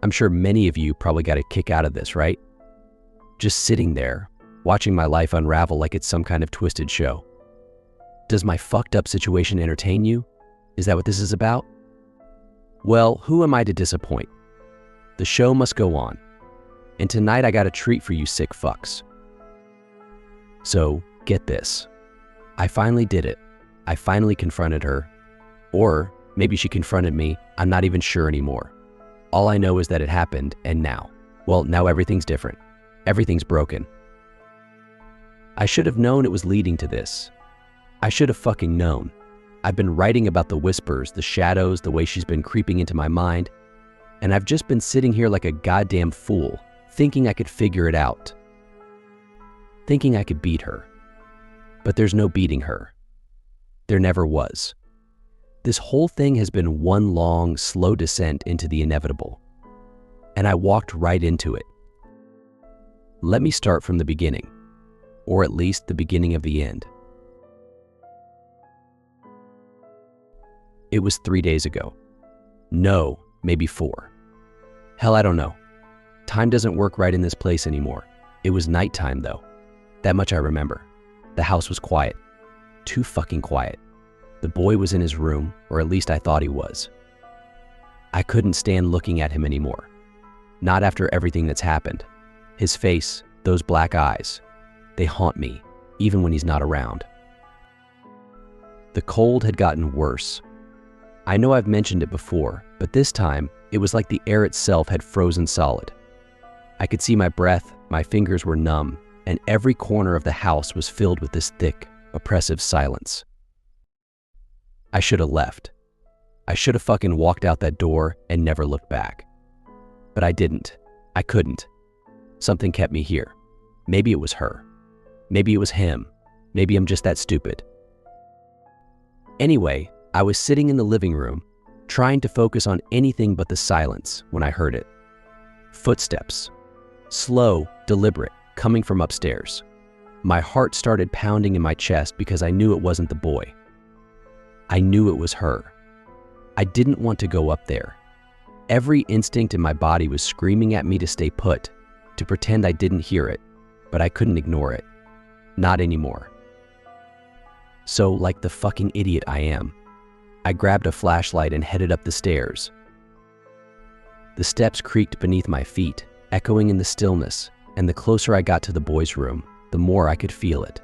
I'm sure many of you probably got a kick out of this, right? Just sitting there, watching my life unravel like it's some kind of twisted show. Does my fucked up situation entertain you? Is that what this is about? Well, who am I to disappoint? The show must go on. And tonight I got a treat for you sick fucks. So, get this. I finally did it. I finally confronted her. Or maybe she confronted me, I'm not even sure anymore. All I know is that it happened, and now everything's different. Everything's broken. I should have known it was leading to this. I should have fucking known. I've been writing about the whispers, the shadows, the way she's been creeping into my mind, and I've just been sitting here like a goddamn fool, thinking I could figure it out. Thinking I could beat her. But there's no beating her. There never was. This whole thing has been one long, slow descent into the inevitable. And I walked right into it. Let me start from the beginning, or at least the beginning of the end. It was 3 days ago. No, maybe 4. Hell, I don't know. Time doesn't work right in this place anymore. It was nighttime though. That much I remember. The house was quiet. Too fucking quiet. The boy was in his room, or at least I thought he was. I couldn't stand looking at him anymore. Not after everything that's happened. His face, those black eyes, they haunt me, even when he's not around. The cold had gotten worse. I know I've mentioned it before, but this time, it was like the air itself had frozen solid. I could see my breath, my fingers were numb, and every corner of the house was filled with this thick, oppressive silence. I should have left. I should have fucking walked out that door and never looked back. But I didn't. I couldn't. Something kept me here. Maybe it was her. Maybe it was him. Maybe I'm just that stupid. Anyway, I was sitting in the living room, trying to focus on anything but the silence when I heard it. Footsteps. Slow, deliberate, coming from upstairs. My heart started pounding in my chest because I knew it wasn't the boy. I knew it was her. I didn't want to go up there. Every instinct in my body was screaming at me to stay put, to pretend I didn't hear it, but I couldn't ignore it. Not anymore. So, like the fucking idiot I am, I grabbed a flashlight and headed up the stairs. The steps creaked beneath my feet, echoing in the stillness, and the closer I got to the boy's room, the more I could feel it.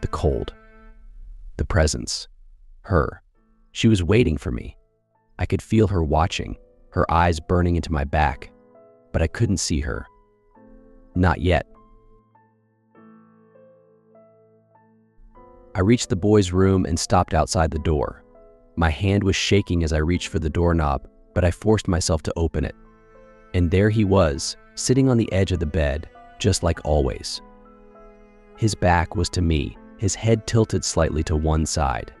The cold. The presence. Her. She was waiting for me. I could feel her watching, her eyes burning into my back, but I couldn't see her. Not yet. I reached the boy's room and stopped outside the door. My hand was shaking as I reached for the doorknob, but I forced myself to open it. And there he was, sitting on the edge of the bed, just like always. His back was to me, his head tilted slightly to one side,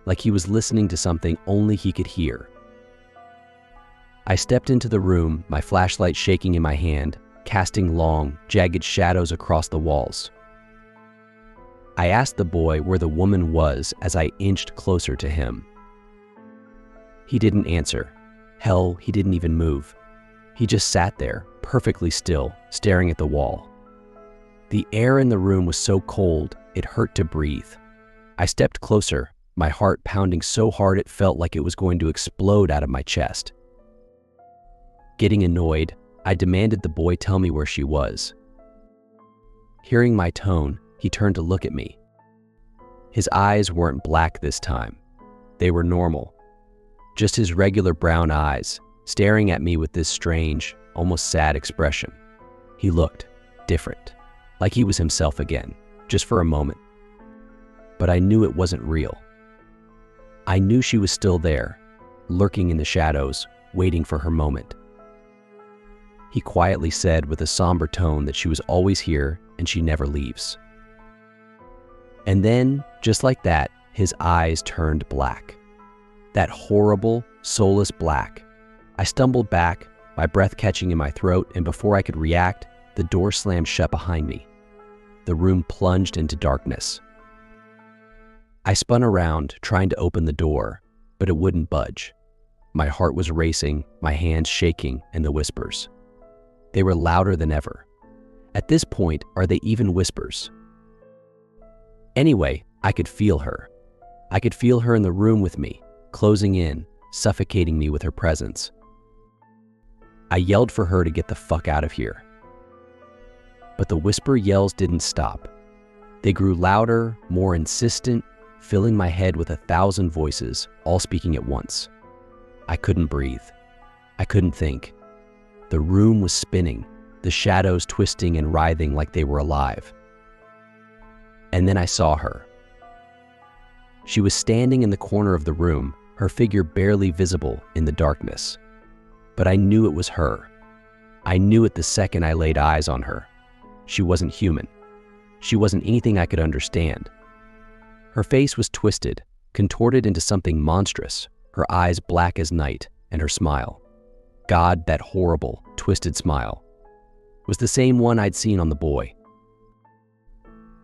like he was listening to something only he could hear. I stepped into the room, my flashlight shaking in my hand, casting long, jagged shadows across the walls. I asked the boy where the woman was as I inched closer to him. He didn't answer. Hell, he didn't even move. He just sat there, perfectly still, staring at the wall. The air in the room was so cold, it hurt to breathe. I stepped closer, my heart pounding so hard it felt like it was going to explode out of my chest. Getting annoyed, I demanded the boy tell me where she was. Hearing my tone, he turned to look at me. His eyes weren't black this time. They were normal. Just his regular brown eyes, staring at me with this strange, almost sad expression. He looked different, like he was himself again, just for a moment. But I knew it wasn't real. I knew she was still there, lurking in the shadows, waiting for her moment. He quietly said with a somber tone that she was always here and she never leaves. And then, just like that, his eyes turned black. That horrible, soulless black. I stumbled back, my breath catching in my throat, and before I could react, the door slammed shut behind me. The room plunged into darkness. I spun around, trying to open the door, but it wouldn't budge. My heart was racing, my hands shaking, and the whispers. They were louder than ever. At this point, are they even whispers? Anyway, I could feel her. I could feel her in the room with me, closing in, suffocating me with her presence. I yelled for her to get the fuck out of here. But the whisper yells didn't stop. They grew louder, more insistent, filling my head with 1,000 voices, all speaking at once. I couldn't breathe. I couldn't think. The room was spinning, the shadows twisting and writhing like they were alive. And then I saw her. She was standing in the corner of the room, her figure barely visible in the darkness. But I knew it was her. I knew it the second I laid eyes on her. She wasn't human. She wasn't anything I could understand. Her face was twisted, contorted into something monstrous, her eyes black as night, and her smile. God, that horrible, twisted smile. Was the same one I'd seen on the boy.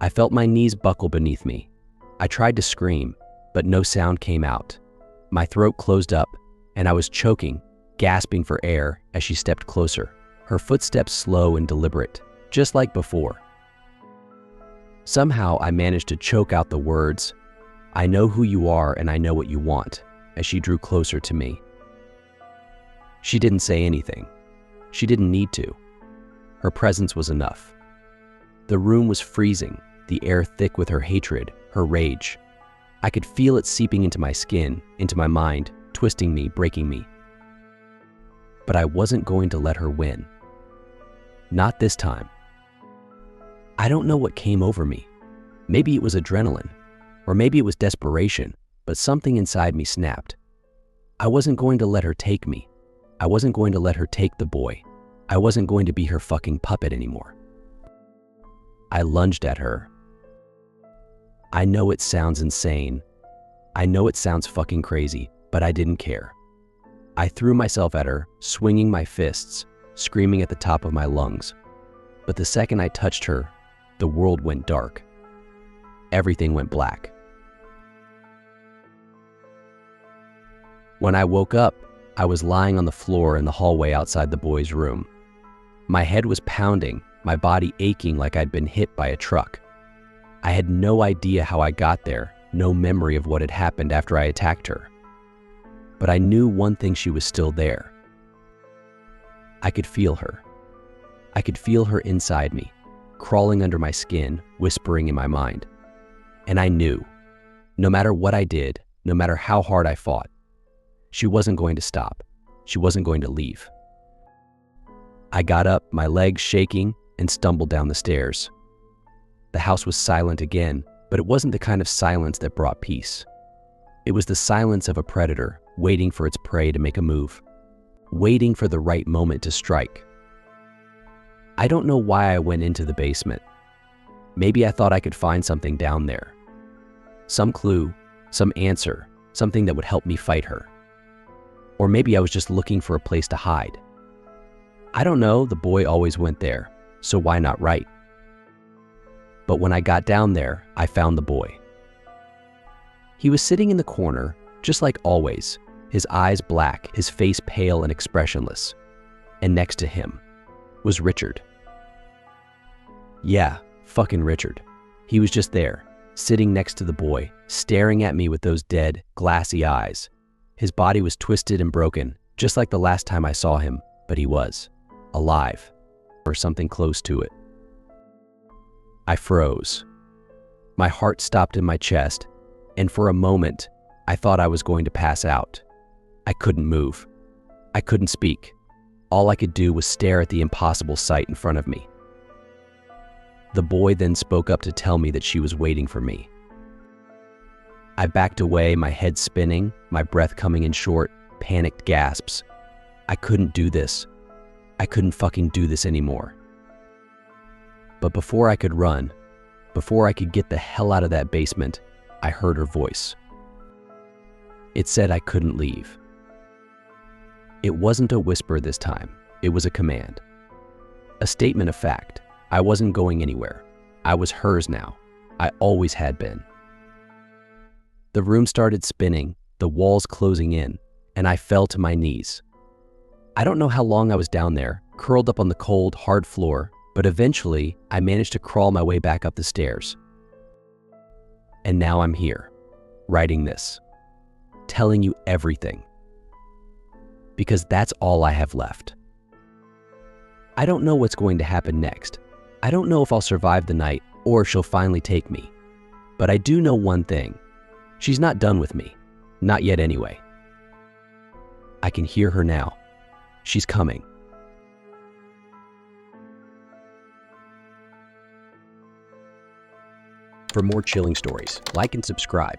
I felt my knees buckle beneath me. I tried to scream, but no sound came out. My throat closed up, and I was choking, gasping for air as she stepped closer, her footsteps slow and deliberate, just like before. Somehow I managed to choke out the words, "I know who you are and I know what you want," as she drew closer to me. She didn't say anything. She didn't need to. Her presence was enough. The room was freezing, the air thick with her hatred, her rage. I could feel it seeping into my skin, into my mind, twisting me, breaking me. But I wasn't going to let her win. Not this time. I don't know what came over me. Maybe it was adrenaline, or maybe it was desperation, but something inside me snapped. I wasn't going to let her take me. I wasn't going to let her take the boy. I wasn't going to be her fucking puppet anymore. I lunged at her. I know it sounds insane. I know it sounds fucking crazy, but I didn't care. I threw myself at her, swinging my fists, screaming at the top of my lungs. But the second I touched her, the world went dark. Everything went black. When I woke up, I was lying on the floor in the hallway outside the boy's room. My head was pounding, my body aching like I'd been hit by a truck. I had no idea how I got there, no memory of what had happened after I attacked her. But I knew one thing: she was still there. I could feel her. I could feel her inside me, crawling under my skin, whispering in my mind. And I knew, no matter what I did, no matter how hard I fought, she wasn't going to stop. She wasn't going to leave. I got up, my legs shaking, and stumbled down the stairs. The house was silent again, but it wasn't the kind of silence that brought peace. It was the silence of a predator waiting for its prey to make a move, waiting for the right moment to strike. I don't know why I went into the basement. Maybe I thought I could find something down there. Some clue, some answer, something that would help me fight her. Or maybe I was just looking for a place to hide. I don't know, the boy always went there, so why not write? But when I got down there, I found the boy. He was sitting in the corner, just like always, his eyes black, his face pale and expressionless. And next to him was Richard. Yeah, fucking Richard. He was just there, sitting next to the boy, staring at me with those dead, glassy eyes. His body was twisted and broken, just like the last time I saw him, but he was alive, or something close to it. I froze. My heart stopped in my chest, and for a moment, I thought I was going to pass out. I couldn't move. I couldn't speak. All I could do was stare at the impossible sight in front of me. The boy then spoke up to tell me that she was waiting for me. I backed away, my head spinning, my breath coming in short, panicked gasps. I couldn't do this. I couldn't fucking do this anymore. But before I could run, before I could get the hell out of that basement, I heard her voice. It said I couldn't leave. It wasn't a whisper this time. It was a command. A statement of fact. I wasn't going anywhere. I was hers now. I always had been. The room started spinning, the walls closing in, and I fell to my knees. I don't know how long I was down there, curled up on the cold, hard floor, but eventually I managed to crawl my way back up the stairs. And now I'm here, writing this, telling you everything. Because that's all I have left. I don't know what's going to happen next. I don't know if I'll survive the night or if she'll finally take me. But I do know one thing. She's not done with me. Not yet anyway. I can hear her now. She's coming. For more chilling stories, like and subscribe.